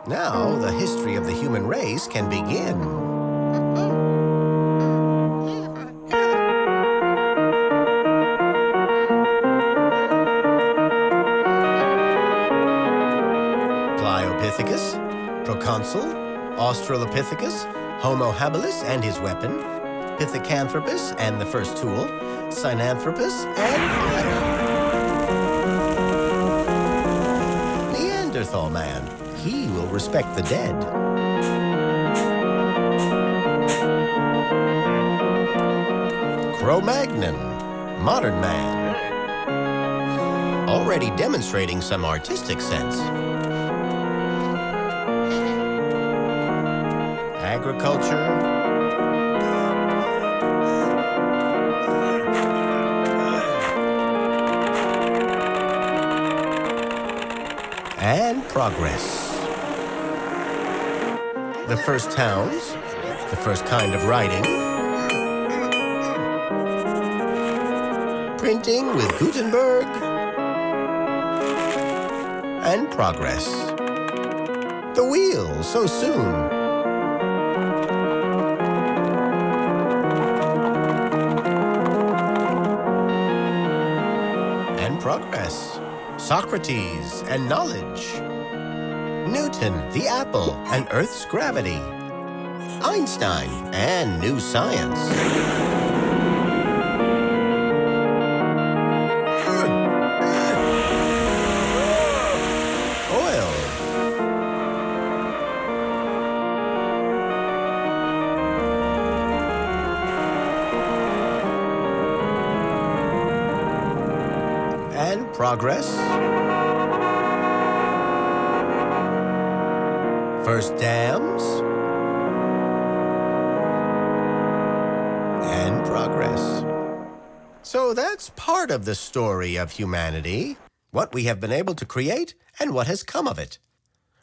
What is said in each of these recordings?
Now the history of the human race can begin. Pliopithecus, Proconsul, Australopithecus, Homo habilis and his weapon, Pithecanthropus and the first tool, Sinanthropus and fire. Neanderthal man, he will respect the dead. Cro-Magnon, modern man, already demonstrating some artistic sense. Agriculture, and progress. The first towns, the first kind of writing, printing with Gutenberg, and progress. The wheel so soon. And progress. Socrates and knowledge. Newton, the apple, and Earth's gravity. Einstein and new science. Oil. And progress. First dams. And progress. So that's part of the story of humanity. What we have been able to create and what has come of it.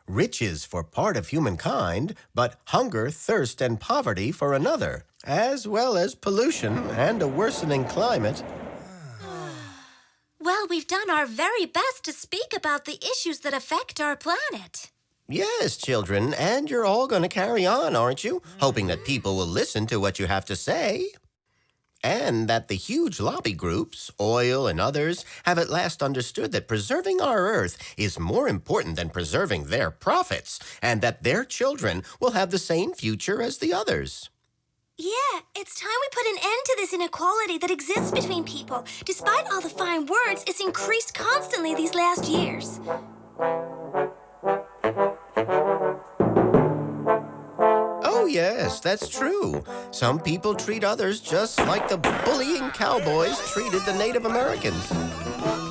Riches for part of humankind, but hunger, thirst, and poverty for another, as well as pollution and a worsening climate. Well, we've done our very best to speak about the issues that affect our planet. Yes, children, and you're all going to carry on, aren't you? Hoping that people will listen to what you have to say. And that the huge lobby groups, oil and others, have at last understood that preserving our Earth is more important than preserving their profits, and that their children will have the same future as the others. Yeah, it's time we put an end to this inequality that exists between people. Despite all the fine words, it's increased constantly these last years. Oh, yes, that's true. Some people treat others just like the bullying cowboys treated the Native Americans.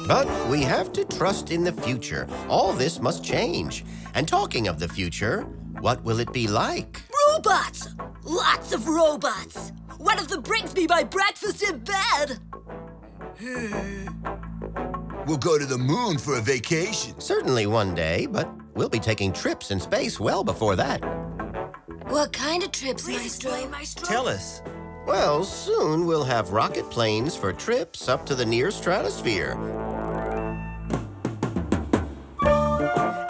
But we have to trust in the future. All this must change. And talking of the future, what will it be like? Robots! Lots of robots! One of them brings me my breakfast in bed! We'll go to the moon for a vacation. Certainly one day, but we'll be taking trips in space well before that. What kind of trips, Please Maestro? explain, Maestro. Tell us. Well, soon we'll have rocket planes for trips up to the near stratosphere.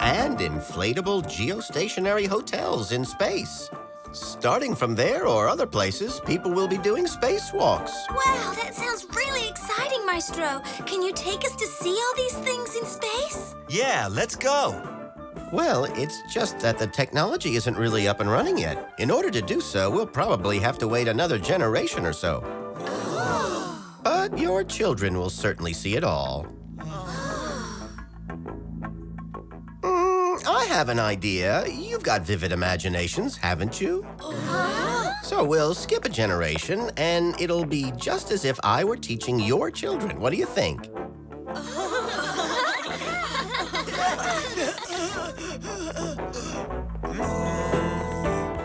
And inflatable geostationary hotels in space. Starting from there or other places, people will be doing spacewalks. Wow, that sounds really exciting, Maestro. Can you take us to see all these things in space? Yeah, let's go. Well, it's just that the technology isn't really up and running yet. In order to do so, we'll probably have to wait another generation or so. But your children will certainly see it all. I have an idea. You've got vivid imaginations, haven't you? So we'll skip a generation, and it'll be just as if I were teaching your children. What do you think?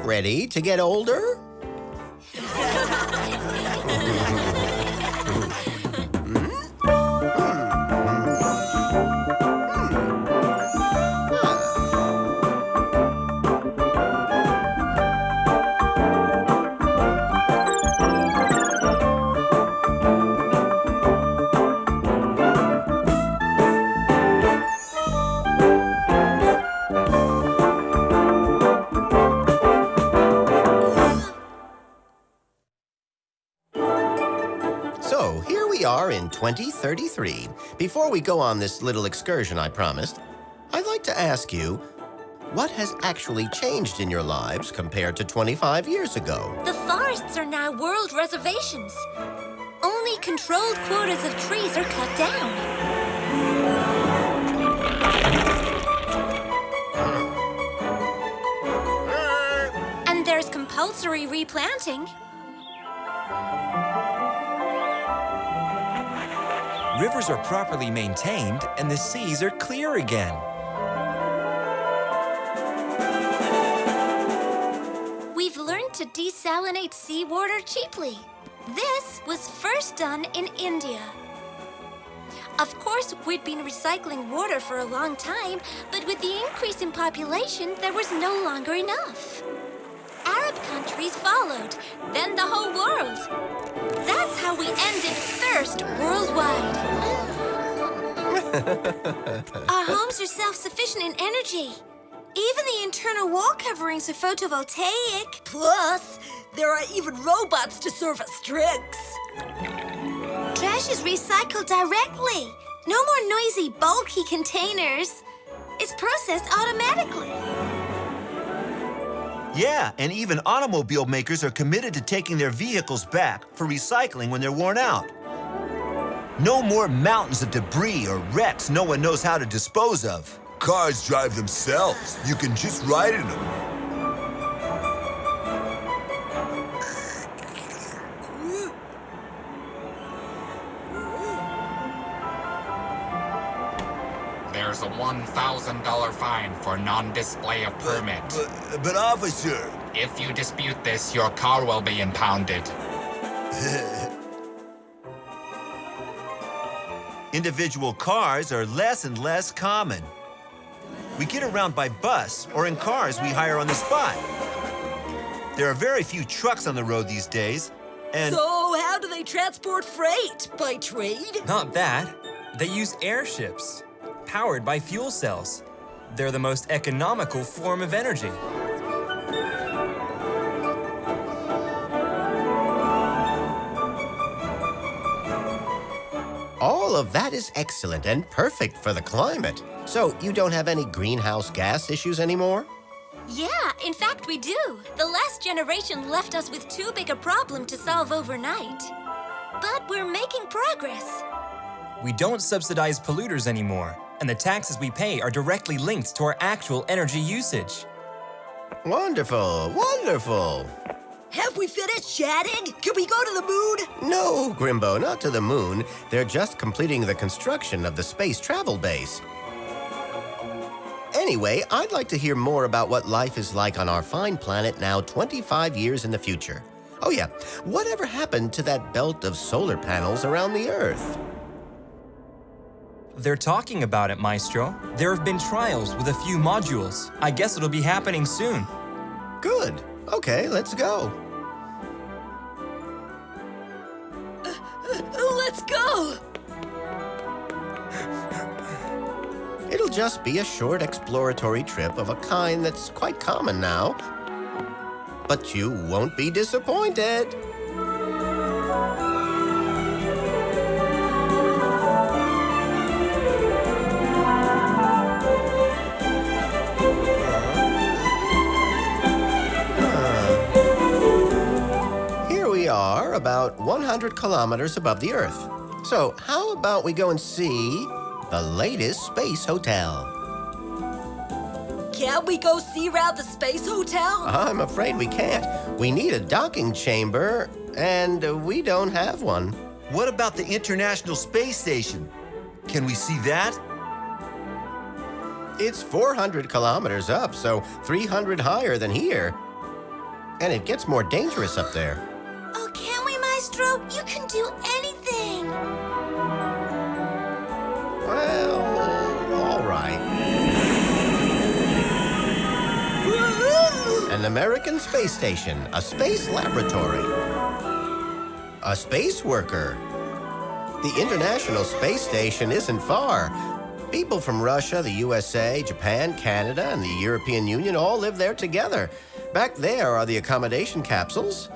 Ready to get older? are in 2033. Before we go on this little excursion I promised, I'd like to ask you, what has actually changed in your lives compared to 25 years ago? The forests are now world reservations. Only controlled quotas of trees are cut down. And there's compulsory replanting. Rivers are properly maintained and the seas are clear again. We've learned to desalinate seawater cheaply. This was first done in India. Of course, we'd been recycling water for a long time, but with the increase in population, there was no longer enough. Arab countries followed, then the whole world. That's how we ended thirst worldwide. Our homes are self-sufficient in energy. Even the internal wall coverings are photovoltaic. Plus, there are even robots to serve us drinks. Trash is recycled directly. No more noisy, bulky containers. It's processed automatically. Yeah, and even automobile makers are committed to taking their vehicles back for recycling when they're worn out. No more mountains of debris or wrecks no one knows how to dispose of. Cars drive themselves. You can just ride in them. There's a $1,000 fine for non-display of permit. But officer... If you dispute this, your car will be impounded. Individual cars are less and less common. We get around by bus or in cars we hire on the spot. There are very few trucks on the road these days, and... So how do they transport freight? By trade? Not that. They use airships, powered by fuel cells. They're the most economical form of energy. All of that is excellent and perfect for the climate. So you don't have any greenhouse gas issues anymore? Yeah, in fact, we do. The last generation left us with too big a problem to solve overnight. But we're making progress. We don't subsidize polluters anymore, and the taxes we pay are directly linked to our actual energy usage. Wonderful, wonderful. Have we finished chatting? Can we go to the moon? No, Grimbo, not to the moon. They're just completing the construction of the space travel base. Anyway, I'd like to hear more about what life is like on our fine planet now 25 years in the future. Oh yeah, whatever happened to that belt of solar panels around the Earth? They're talking about it, Maestro. There have been trials with a few modules. I guess it'll be happening soon. Good. Okay, let's go. Let's go! It'll just be a short exploratory trip of a kind that's quite common now. But you won't be disappointed. Here we are, about 100 kilometers above the Earth. So how about we go and see the latest space hotel? Can't we go see around the space hotel? I'm afraid we can't. We need a docking chamber, and we don't have one. What about the International Space Station? Can we see that? It's 400 kilometers up, so 300 higher than here. And it gets more dangerous up there. Oh, can we, Maestro? You can do anything. Well, all right. An American space station, a space laboratory, a space worker. The International Space Station isn't far. People from Russia, the USA, Japan, Canada, and the European Union all live there together. Back there are the accommodation capsules.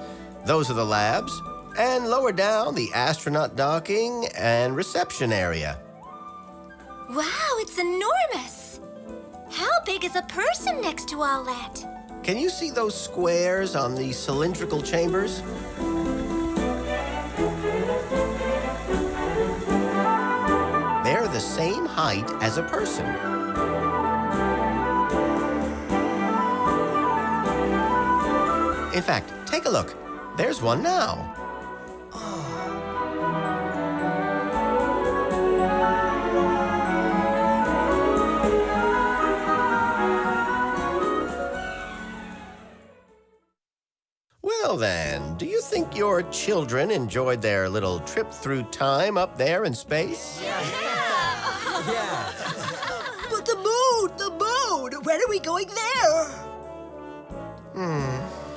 Those are the labs. And lower down, the astronaut docking and reception area. Wow, it's enormous. How big is a person next to all that? Can you see those squares on the cylindrical chambers? They're the same height as a person. In fact, take a look. There's one now. Well then, do you think your children enjoyed their little trip through time up there in space? But the moon! The moon! When are we going there?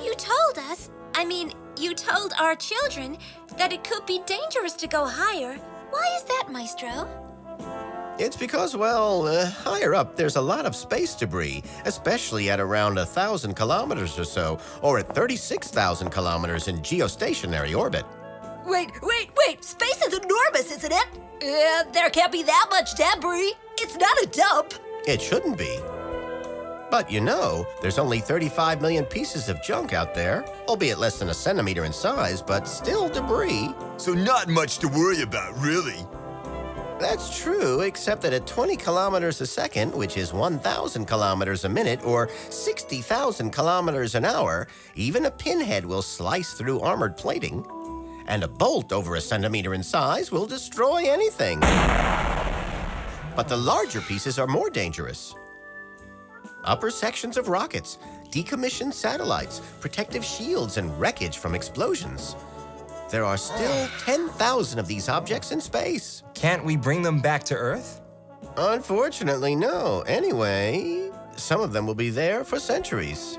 You told us, you told our children that it could be dangerous to go higher. Why is that, Maestro? It's because, well, higher up, there's a lot of space debris, especially at around 1,000 kilometers or so, or at 36,000 kilometers in geostationary orbit. Wait! Space is enormous, isn't it? There can't be that much debris. It's not a dump. It shouldn't be. But you know, there's only 35 million pieces of junk out there, albeit less than a centimeter in size, but still debris. So not much to worry about, really. That's true, except that at 20 kilometers a second, which is 1,000 kilometers a minute, or 60,000 kilometers an hour, even a pinhead will slice through armored plating. And a bolt over a centimeter in size will destroy anything. But the larger pieces are more dangerous. Upper sections of rockets, decommissioned satellites, protective shields, and wreckage from explosions. There are still 10,000 of these objects in space. Can't we bring them back to Earth? Unfortunately, no. Anyway, some of them will be there for centuries,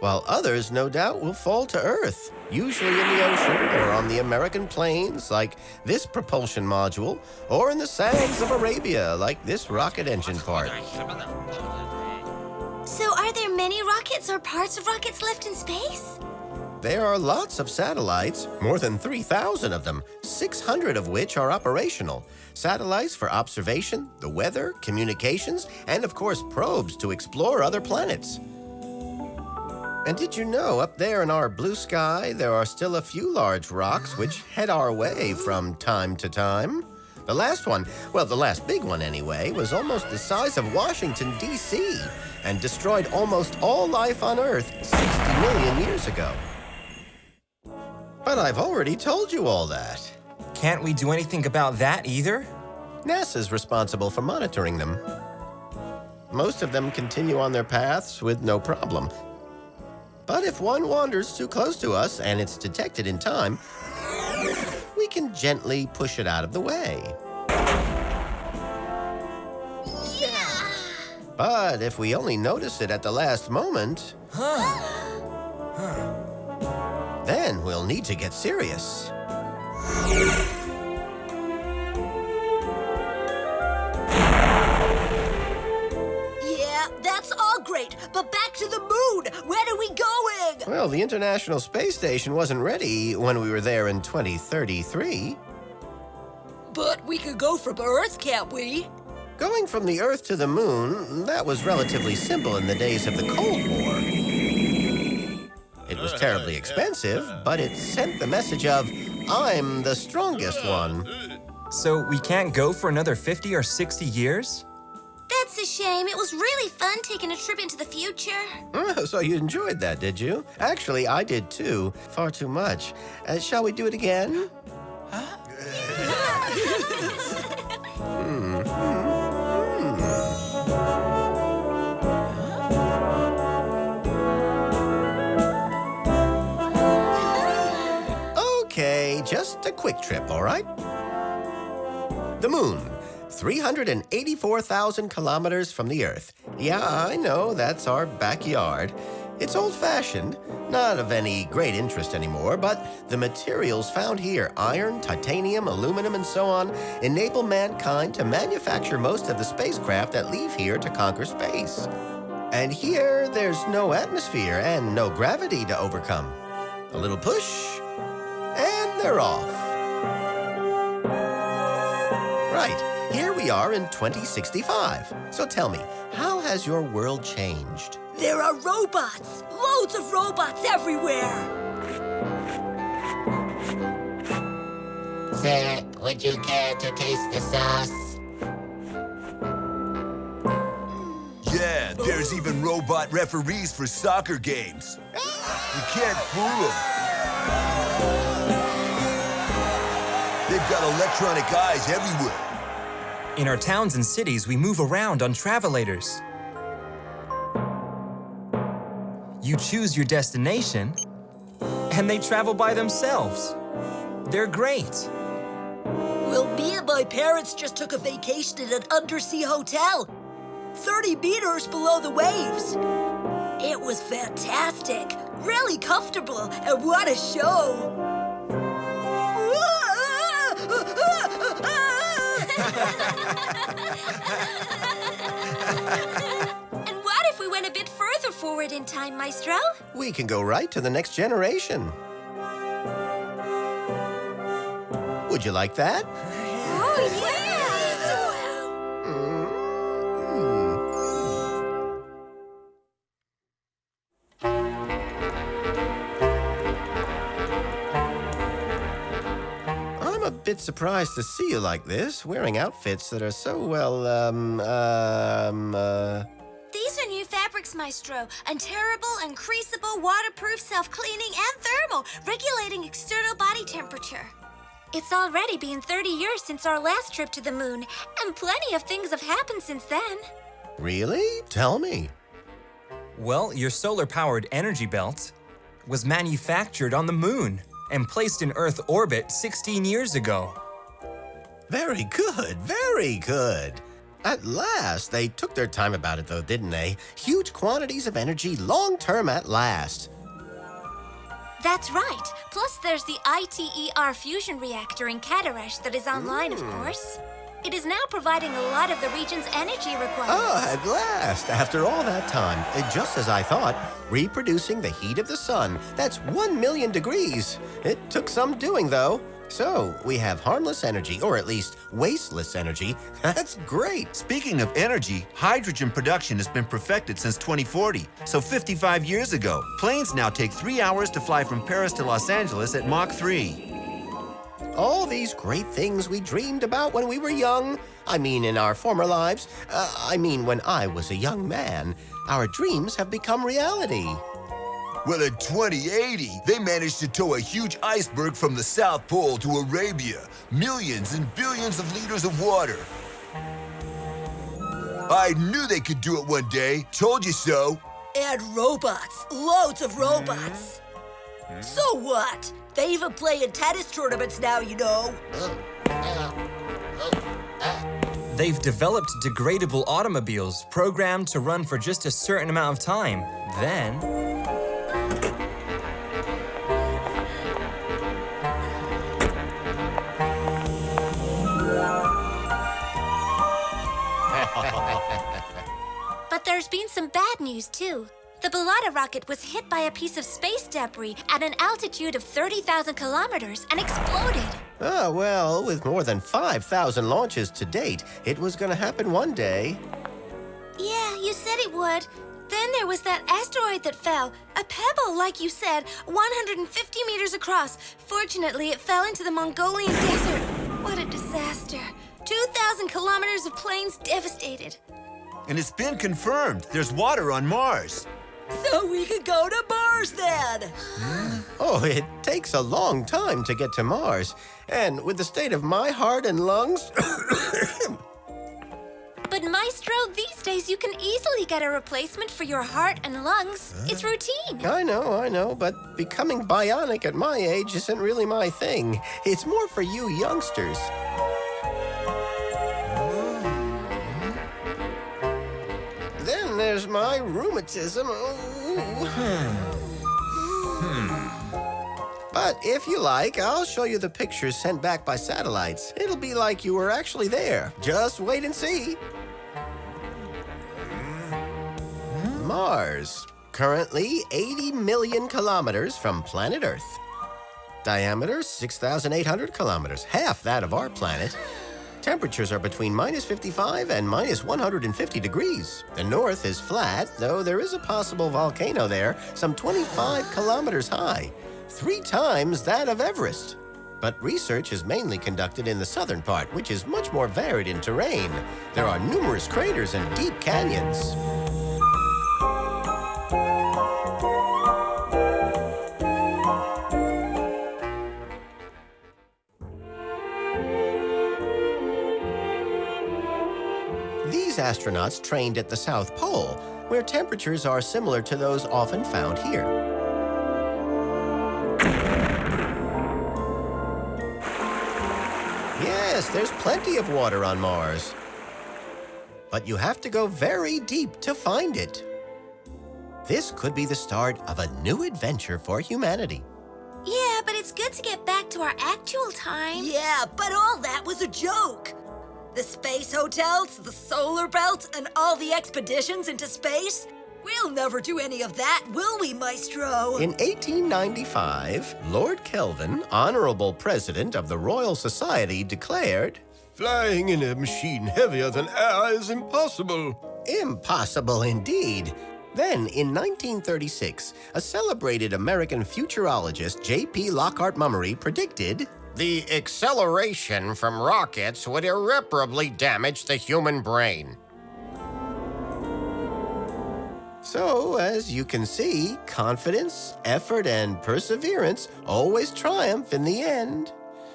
while others, no doubt, will fall to Earth, usually in the ocean or on the American plains, like this propulsion module, or in the sands of Arabia, like this rocket engine part. So are there many rockets or parts of rockets left in space? There are lots of satellites, more than 3,000 of them, 600 of which are operational. Satellites for observation, the weather, communications, and of course probes to explore other planets. And did you know, up there in our blue sky, there are still a few large rocks which head our way from time to time? The last one, well, the last big one anyway, was almost the size of Washington, D.C., and destroyed almost all life on Earth 60 million years ago. But I've already told you all that. Can't we do anything about that either? NASA's responsible for monitoring them. Most of them continue on their paths with no problem. But if one wanders too close to us and it's detected in time, we can gently push it out of the way. But if we only notice it at the last moment, then we'll need to get serious. Yeah, that's all great, but back to the moon! Where are we going? Well, the International Space Station wasn't ready when we were there in 2033. But we could go from Earth, can't we? Going from the Earth to the Moon, that was relatively simple in the days of the Cold War. It was terribly expensive, but it sent the message of, I'm the strongest one. So we can't go for another 50 or 60 years? That's a shame. It was really fun taking a trip into the future. So you enjoyed that, did you? Actually, I did too. Far too much. Shall we do it again? Okay, just a quick trip, all right? The moon, 384,000 kilometers from the Earth. Yeah, I know, that's our backyard. It's old-fashioned, not of any great interest anymore, but the materials found here, iron, titanium, aluminum, and so on, enable mankind to manufacture most of the spacecraft that leave here to conquer space. And here, there's no atmosphere and no gravity to overcome. A little push, and they're off. Right, here we are in 2065. So tell me, how has your world changed? There are robots! Loads of robots everywhere! Sir, would you care to taste the sauce? Yeah, there's even robot referees for soccer games. You can't fool them. They've got electronic eyes everywhere. In our towns and cities, we move around on travelators. You choose your destination, and they travel by themselves. They're great. Well, me and my parents just took a vacation in an undersea hotel. 30 meters below the waves. It was fantastic, really comfortable, and what a show! And what if we went a bit further forward in time, Maestro? We can go right to the next generation. Would you like that? Oh, yes! I'm a bit surprised to see you like this, wearing outfits that are so, well, These are new fabrics, Maestro. Untearable, increasable, waterproof, self-cleaning, and thermal, regulating external body temperature. It's already been 30 years since our last trip to the moon, and plenty of things have happened since then. Really? Tell me. Well, your solar-powered energy belt was manufactured on the moon and placed in Earth orbit 16 years ago. Very good, very good. At last, they took their time about it though, didn't they? Huge quantities of energy, long-term at last. That's right. Plus, there's the ITER fusion reactor in Cadarash that is online, of course. It is now providing a lot of the region's energy requirements. Ah, at last, after all that time, just as I thought, reproducing the heat of the sun. That's 1 million degrees. It took some doing, though. So, we have harmless energy, or at least wasteless energy. That's great. Speaking of energy, hydrogen production has been perfected since 2040, so 55 years ago. Planes now take 3 hours to fly from Paris to Los Angeles at Mach 3. All these great things we dreamed about when we were young. I mean, in our former lives. When I was a young man. Our dreams have become reality. Well, in 2080, they managed to tow a huge iceberg from the South Pole to Arabia. Millions and billions of liters of water. I knew they could do it one day. Told you so. And robots. Loads of robots. So what? They even play in tennis tournaments now, you know. They've developed degradable automobiles programmed to run for just a certain amount of time. Then, But there's been some bad news, too. The Bellotta rocket was hit by a piece of space debris at an altitude of 30,000 kilometers and exploded. Oh, well, with more than 5,000 launches to date, it was going to happen one day. Yeah, you said it would. Then there was that asteroid that fell. A pebble, like you said, 150 meters across. Fortunately, it fell into the Mongolian desert. What a disaster. 2,000 kilometers of plains devastated. And it's been confirmed. There's water on Mars. So we could go to Mars then. Oh, it takes a long time to get to Mars. And with the state of my heart and lungs... But Maestro, these days you can easily get a replacement for your heart and lungs. It's routine. I know, but becoming bionic at my age isn't really my thing. It's more for you youngsters. Then there's my rheumatism. But if you like, I'll show you the pictures sent back by satellites. It'll be like you were actually there. Just wait and see. Mars, currently 80 million kilometers from planet Earth. Diameter 6,800 kilometers, half that of our planet. Temperatures are between minus 55 and minus 150 degrees. The north is flat, though there is a possible volcano there, some 25 kilometers high, 3 times that of Everest. But research is mainly conducted in the southern part, which is much more varied in terrain. There are numerous craters and deep canyons. These astronauts trained at the South Pole, where temperatures are similar to those often found here. Yes, there's plenty of water on Mars. But you have to go very deep to find it. This could be the start of a new adventure for humanity. Yeah, but it's good to get back to our actual time. Yeah, but all that was a joke. The space hotels, the solar belt, and all the expeditions into space? We'll never do any of that, will we, Maestro? In 1895, Lord Kelvin, honorable president of the Royal Society, declared, Flying in a machine heavier than air is impossible. Impossible indeed. Then, in 1936, a celebrated American futurologist, J.P. Lockhart Mummery, predicted the acceleration from rockets would irreparably damage the human brain. So, as you can see, confidence, effort, and perseverance always triumph in the end.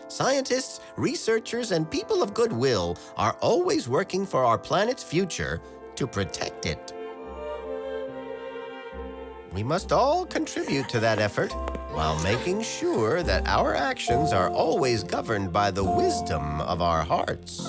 Scientists, researchers, and people of goodwill are always working for our planet's future to protect it. We must all contribute to that effort while making sure that our actions are always governed by the wisdom of our hearts.